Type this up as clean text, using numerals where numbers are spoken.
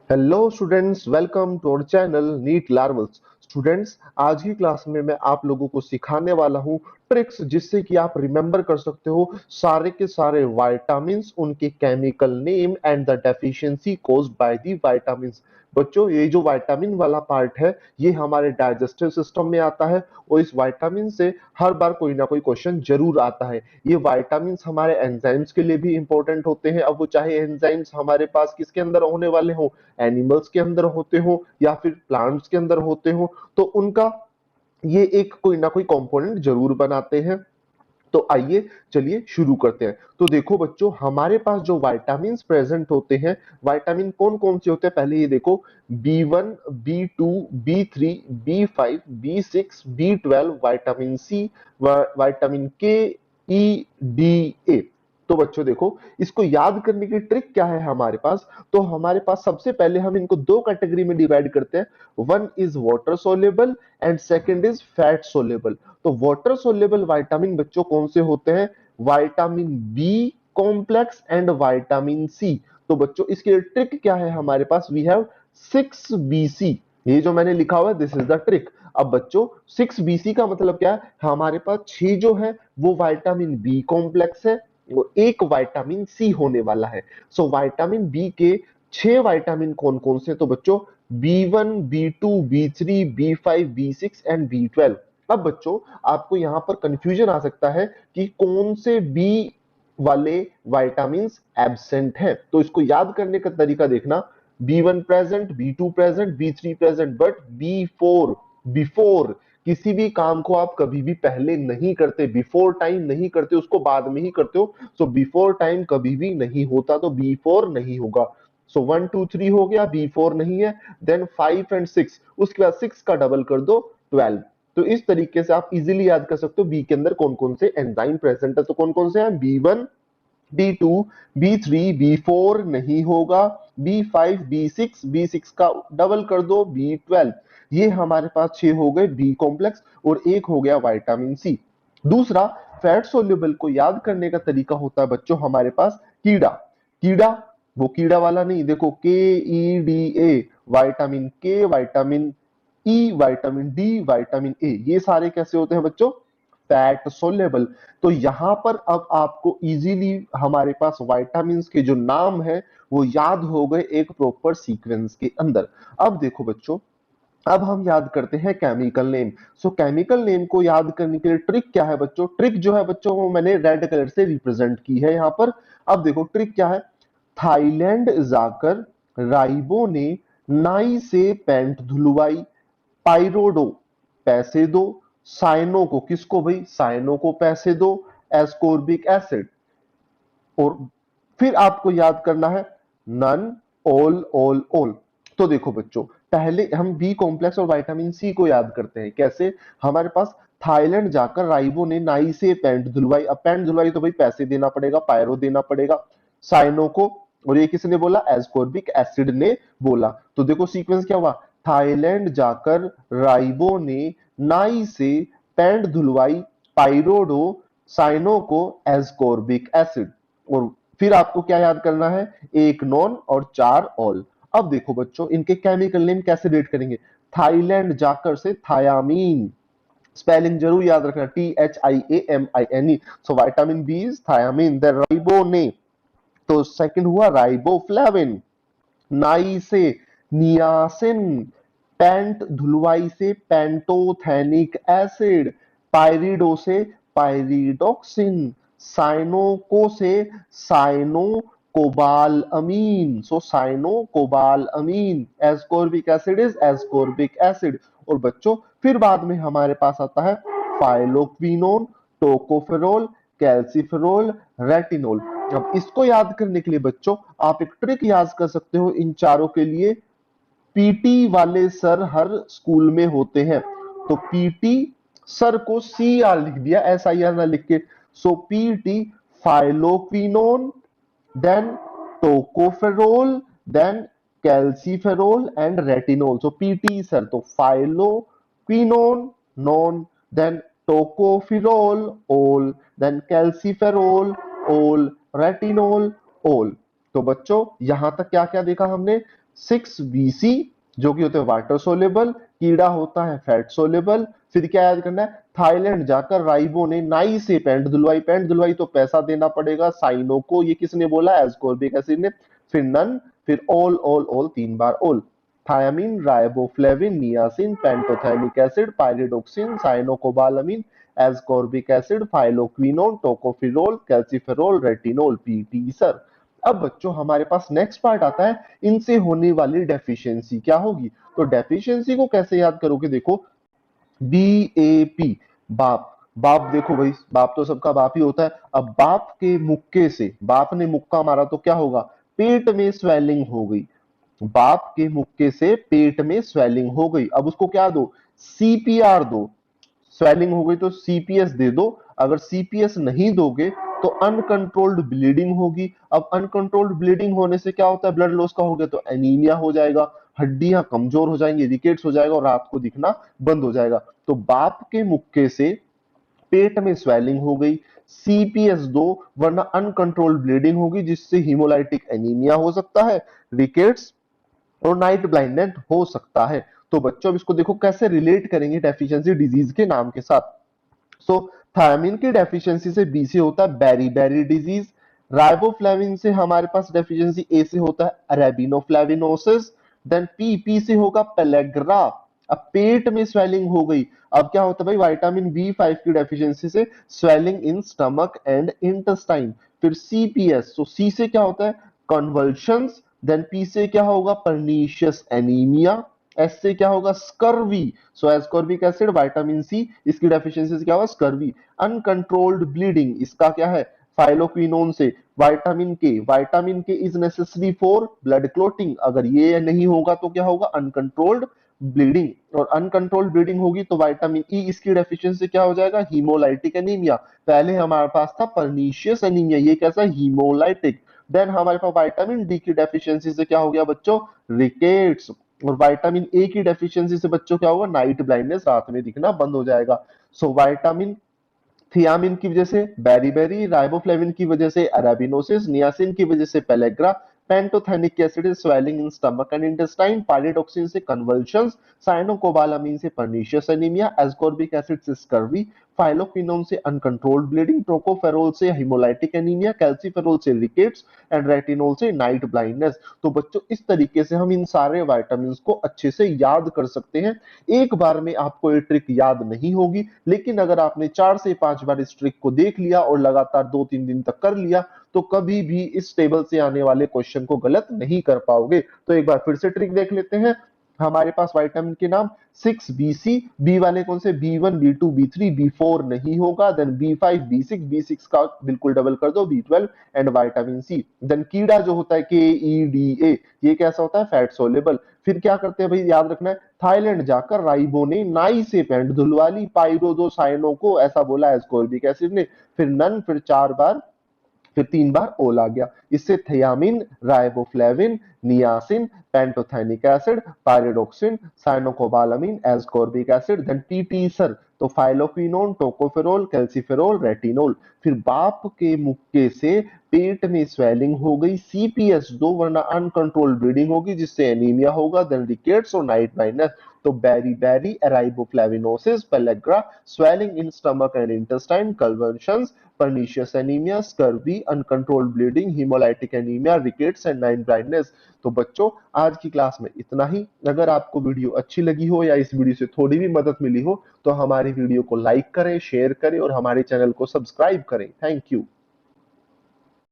Hello students, welcome to our channel NEET लार्वल्स। Students, आज की क्लास में मैं आप लोगों को सिखाने वाला हूँ ट्रिक्स, जिससे कि आप रिमेंबर कर सकते हो सारे के सारे विटामिन्स, उनके chemical name and the deficiency caused by the vitamins. बच्चों, ये जो विटामिन वाला पार्ट है, ये हमारे डाइजेस्टिव सिस्टम में आता है और इस विटामिन से हर बार कोई ना कोई क्वेश्चन जरूर आता है। ये विटामिन्स हमारे एंजाइम्स के लिए भी इंपॉर्टेंट होते हैं। अब वो चाहे एंजाइम्स हमारे पास किसके अंदर होने वाले हो, एनिमल्स के अंदर होते हो या फिर प्लांट्स के अंदर होते हो, तो उनका ये एक कोई ना कोई कंपोनेंट जरूर बनाते हैं। तो आइए चलिए शुरू करते हैं। तो देखो बच्चों, हमारे पास जो विटामिन प्रेजेंट होते हैं, विटामिन कौन कौन से होते हैं पहले ये देखो। B1, B2, B3, B5, B6, B12, vitamin C, vitamin के, ई, डी, ए। तो बच्चों देखो, इसको याद करने की ट्रिक क्या है हमारे पास। तो हमारे पास सबसे पहले हम इनको दो कैटेगरी में डिवाइड करते हैं। One is water soluble and second is fat soluble. तो वाटर सोल्यूबल विटामिन बच्चों कौन से होते हैं? Vitamin B complex and vitamin C. तो बच्चों इसके लिए ट्रिक क्या है हमारे पास? We have 6BC। ये जो मैंने लिखा हुआ है, दिस इज द ट्रिक। अब बच्चों 6BC का मतलब क्या है? हमारे पास 6 जो है वो विटामिन बी कॉम्प्लेक्स है और एक विटामिन सी होने वाला है। सो विटामिन बी के 6 विटामिन कौन कौन से? तो बच्चों B1, B2, B3, B5, B6 and B12। अब बच्चों आपको यहां पर कंफ्यूजन आ सकता है कि कौन से बी वाले विटामिन एब्सेंट हैं। तो इसको याद करने का तरीका देखना। B1 present, B2 present, B3 present, but B4, before किसी भी काम को आप कभी भी पहले नहीं करते, बिफोर टाइम नहीं करते, उसको बाद में ही करते हो। सो बिफोर टाइम कभी भी नहीं होता, तो B4 नहीं होगा। सो 1 2 3 हो गया, B4 नहीं है। देन 5 एंड 6, उसके बाद 6 का डबल कर दो, 12। तो इस तरीके से आप इजीली याद कर सकते हो बी के अंदर कौन कौन से एंजाइम प्रेजेंट है। तो कौन कौन से हैं? B1, B2, B3, B4 नहीं होगा, B5, B6, B6 का डबल कर दो, B12। ये हमारे पास 6 हो गए बी कॉम्प्लेक्स और एक हो गया विटामिन सी। दूसरा, फैट सोल्यूबल को याद करने का तरीका होता है बच्चों हमारे पास कीड़ा। कीड़ा, वो कीड़ा वाला नहीं, देखो KEDA, विटामिन के, vitamin E, vitamin D, vitamin A, ये सारे कैसे होते हैं बच्चों? Fat soluble. तो यहां पर अब आपको इजीली हमारे पास विटामिन के जो नाम है वो याद हो गए एक प्रॉपर सीक्वेंस के अंदर। अब देखो बच्चों, अब हम याद करते हैं केमिकल नेम। सो केमिकल नेम को याद करने के लिए ट्रिक क्या है बच्चों? ट्रिक जो है बच्चों वो मैंने रेड कलर से रिप्रेजेंट की है यहां पर। अब देखो ट्रिक क्या है। थाईलैंड जाकर राइबो ने नाई से पैंट धुलवाई, पाइरोडो पैसे दो, साइनो को, किसको भाई? साइनो को पैसे दो, एस्कोर्बिक एसिड। और फिर आपको याद करना है नन, ऑल, ऑल, ऑल। तो देखो बच्चों, पहले हम बी कॉम्प्लेक्स और विटामिन सी को याद करते हैं। कैसे? हमारे पास थाईलैंड जाकर राइबो ने नाई से पैंट धुलवाई। अब पैंट धुलवाई तो भाई पैसे देना पड़ेगा, पायरो देना पड़ेगा साइनो को। और ये किसने बोला? एस्कोर्बिक एसिड ने बोला। तो देखो सीक्वेंस क्या हुआ। थाईलैंड जाकर राइबो ने नाई से पैंट धुलवाई, पाइरोडो, साइनो को एस्कोर्बिक एसिड। और फिर आपको क्या याद करना है? एक नॉन और 4 ऑल। अब देखो बच्चों, इनके केमिकल नेम कैसे रेट करेंगे। थाईलैंड जाकर से थायामीन, स्पेलिंग जरूर याद रखना, THIAMINE। So vitamin B is thiamine. Then राइबो ने, तो सेकंड हुआ राइबोफ्लेविन। नाई से नियासिन, पैंट धुलवाई से पेंटोथेनिक एसिड, पायरिडो से पायरिडोक्सिन, साइनोको से cyanocobalamin. So cyanocobalamin. Ascorbic acid is ascorbic acid. और बच्चों फिर बाद में हमारे पास आता है फाइलोक्विनोन, टोकोफेरोल, कैल्सीफेरोल, रेटिनोल। अब इसको याद करने के लिए बच्चों आप एक ट्रिक याद कर सकते हो इन चारों के लिए। पीटी वाले सर हर स्कूल में होते हैं। तो पीटी सर को सी आर लिख दिया, SIR ना लिख के। So PT phylloquinone, then tocopherol, then calciferol and retinol. So PT sir, तो phylloquinone none, then tocopherol ol, then calciferol ol, retinol ol. तो बच्चों यहां तक क्या क्या देखा हमने? 6BC जो कि होते हैं वाटर सोलेबल, कीड़ा होता है फैट सोलेबल। फिर क्या याद करना है, थाईलैंड जाकर राइबो ने नाई से पैंट धुलवाई तो पैसा देना पड़ेगा साइनो को, ये किसने बोला, एस्कॉर्बिक एसिड ने। फिर नन, फिर ऑल ऑल ऑल, 3 बार all. Thiamine, riboflavin, niacin, pantothenic acid, pyridoxine, cyanocobalamin, ascorbic acid, phylloquinone, tocopherol, calciferol, retinol, PT sir. अब बच्चों हमारे पास नेक्स्ट पार्ट आता है, इनसे होने वाली डेफिशिएंसी क्या होगी। तो डेफिशिएंसी को कैसे याद करोगे, देखो BAP, बाप। बाप देखो भाई, बाप तो सबका बाप ही होता है। अब बाप के मुक्के से, बाप ने मुक्का मारा तो क्या होगा, पेट में स्वेलिंग हो गई। बाप के मुक्के से पेट में स्वेलिंग हो गई, अब उसको क्या दो, CPR दो। स्वेलिंग हो गई तो CPS दे दो। अगर CPS नहीं दोगे तो अनकंट्रोल्ड ब्लीडिंग होगी। अब अनकंट्रोल्ड ब्लीडिंग होने से क्या होता है, ब्लड लॉस का हो गया तो एनीमिया हो जाएगा, हड्डियां कमजोर हो जाएंगी, रिकेट्स हो जाएगा और रात को दिखना बंद हो जाएगा। तो बाप के मुक्के से पेट में स्वेलिंग हो गई, CPS दो, वरना अनकंट्रोल्ड ब्लीडिंग होगी जिससे हीमोलाइटिक एनीमिया हो सकता है, रिकेट्स और नाइट ब्लाइंडनेस हो सकता है। तो बच्चों अब इसको देखो कैसे रिलेट करेंगे डेफिशिएंसी डिजीज के नाम के साथ। सो थायमिन की डेफिशिएंसी से बी से होता है बेरी बेरी डिजीज। राइबोफ्लेविन से हमारे पास डेफिशिएंसी ए से होता है अरेबिनोफ्लेविनोसिस। देन पी से होगा पेलेग्रा। अब पेट में स्वेलिंग हो गई, अब क्या होता है भाई, विटामिन B5 की डेफिशिएंसी से swelling in stomach and intestine. फिर CPS, तो सी से क्या होता है, कन्वल्शंस। देन पी से क्या होगा, परनीशियस एनीमिया। एस से क्या होगा, स्कर्वी। सो एस्कॉर्बिक एसिड, विटामिन सी, इसकी डेफिशिएंसी से क्या होगा, स्कर्वी। अनकंट्रोल्ड ब्लीडिंग, इसका क्या है, फाइलोक्विनोन से। विटामिन के is necessary for blood clotting, अगर ये नहीं होगा तो क्या होगा, अनकंट्रोल्ड ब्लीडिंग। और अनकंट्रोल्ड ब्लीडिंग होगी तो विटामिन ई, इसकी डेफिशिएंसी क्या हो जाएगा, हीमोलाइटिक एनीमिया। पहले हमारे पास था परनीशियस एनीमिया, ये कैसा, हीमोलाइटिक। देन हमारे पास विटामिन डी की डेफिशिएंसी से क्या हो गया बच्चों, रिकेट्स। और विटामिन ए की डेफिशिएंसी से बच्चों क्या होगा, नाइट ब्लाइंडनेस, रात में दिखना बंद हो जाएगा। सो विटामिन थियामिन की वजह से बेरीबेरी, राइबोफ्लेविन की वजह से अरेबिनोसिस, नियासिन की वजह से pellagra, pantothenic acid swelling in stomach and intestine, pyridoxine से कन्वल्शंस, साइनोकोबालामीन से पर्निशियस एनीमिया, एस्कॉर्बिक एसिड से स्कर्वी, फाइलोक्विनोन से अनकंट्रोल्ड ब्लीडिंग, टोकोफेरोल से हिमोलाइटिक एनीमिया, कैल्सिफेरोल से रिकेट्स एंड रेटिनोल से नाइट ब्लाइंडनेस। तो बच्चों इस तरीके से हम इन सारे विटामिन को अच्छे से याद कर सकते हैं। एक बार में आपको ये ट्रिक याद नहीं होगी, लेकिन अगर आपने 4 से 5 बार इस ट्रिक को देख लिया और लगातार 2-3 दिन तक कर लिया तो कभी भी इस टेबल से आने वाले क्वेश्चन को गलत नहीं कर पाओगे। तो एक बार फिर से ट्रिक देख लेते हैं। हमारे पास विटामिन के नाम 6BC, बी वाले कौन से, B1, B2, B3, B4 नहीं होगा। देन B5, B6 का बिल्कुल डबल कर दो, B12 and vitamin C. Then कीड़ा जो होता है KEDA, ये कैसा होता है, फैट सोलेबल। फिर क्या करते हैं भाई, याद रखना है, थाईलैंड जाकर राइबो ने नाई से पैंट धुलवा ली, पाइरोदो साइनो को ऐसा बोला एस्कॉर्बिक एसिड ने। फिर नन, फिर 4 बार, फिर 3 बार ओल आ गया। इससे thiamine, riboflavin, niacin, pantothenic acid, pyridoxine, cyanocobalamin, ascorbic acid, then PT sir, तो फाइलोक्विनोन, टोकोफेरोल, कैल्सिफेरोल, रेटिनोल। फिर बाप के मुक्के से पेट में स्वेलिंग हो गई, CPS दो, वरना अनकंट्रोल्ड ब्लीडिंग होगी जिससे एनीमिया होगा, देन रिकेट्स और नाइट ब्लाइंडनेस। तो beriberi, riboflavinosis, pellagra, swelling in stomach and intestine, convulsions, pernicious anemia, scurvy, uncontrolled bleeding, hemolytic anemia, rickets and night blindness. तो बच्चों आज की क्लास में इतना ही। अगर आपको वीडियो अच्छी लगी हो या इस वीडियो से थोड़ी भी मदद मिली हो तो हमारी वीडियो को लाइक करें, शेयर करें और हमारे चैनल को सब्सक्राइब करें। Thank you.